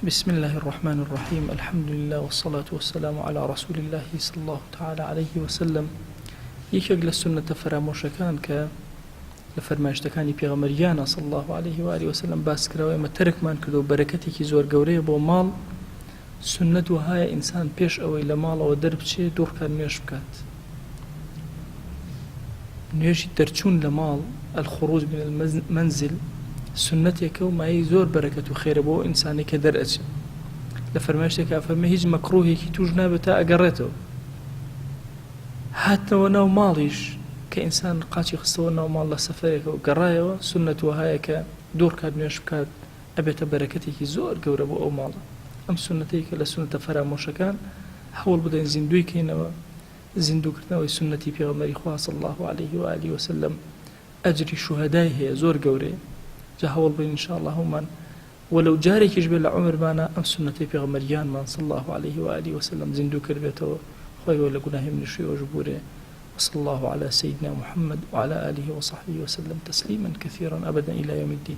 بسم الله الرحمن الرحيم الحمد لله والصلاة والسلام على رسول الله صلى الله تعالى عليه وسلم. یەکێک لە سنەتە فرامۆشەکان کە لە فەرمایشتەکانی پێغەمبەریانە صلی الله عليه وآله وسلم باس کراوە ئێمە تەرکمان کردو بەرەکەتێکی زۆر گەورەیە بۆ ماڵ. سنەت وهایە ئینسان پێش ئەوەی لە ماڵەوە دەربچێت دوو ڕکات نوێژ بکات. نوێژی دەرچوون لە ماڵ الخروج من المنزل سنەتێکە و مایەی زۆر بەرەکەت و خێرە بۆ ئینسانی کە دەرئەچێت. لە فەرمایشتێکە فەرمێ هیچ مەکروهێکی توش نابێت تا ئەگەڕێتەوە. هاتنەوە ناو ماڵیش کە ئینسان قاچی خستەوە ناو ماڵ لە سەفەرێکە و گەڕایەوە سنەت وهایە کە دوو ڕکات نوێژ بکات ئەبێتە بەرەکەتێکی زۆر گەورە بۆ ئەو ماڵە. ئەم سنەتەی کە لە سنەتە فرامۆشەکان هەوڵ بدەین زیندوی کەینەوە. زیندووکردنەوەی سنەتی پێغەمبەری خوا صلی الله عليه وآله وسلم ئەجری شوهەدای هەیە زۆر گەورەیە. جا هەوڵ بین ئینشاءالله هەموومان وەلەو جارێکیش بێت لە عومرمانە ئەم سنەتەی پێغەمبەریانمان صلی الله عليه وآله وسلم زیندوو کردبێتەوە. خۆی لە گوناهی منیشی ئەوش بورێ. وصلى الله على سيدنا محمد وعلى آله وصحبه وسلم تسليما كثيرا أبدا إلى يوم الدين.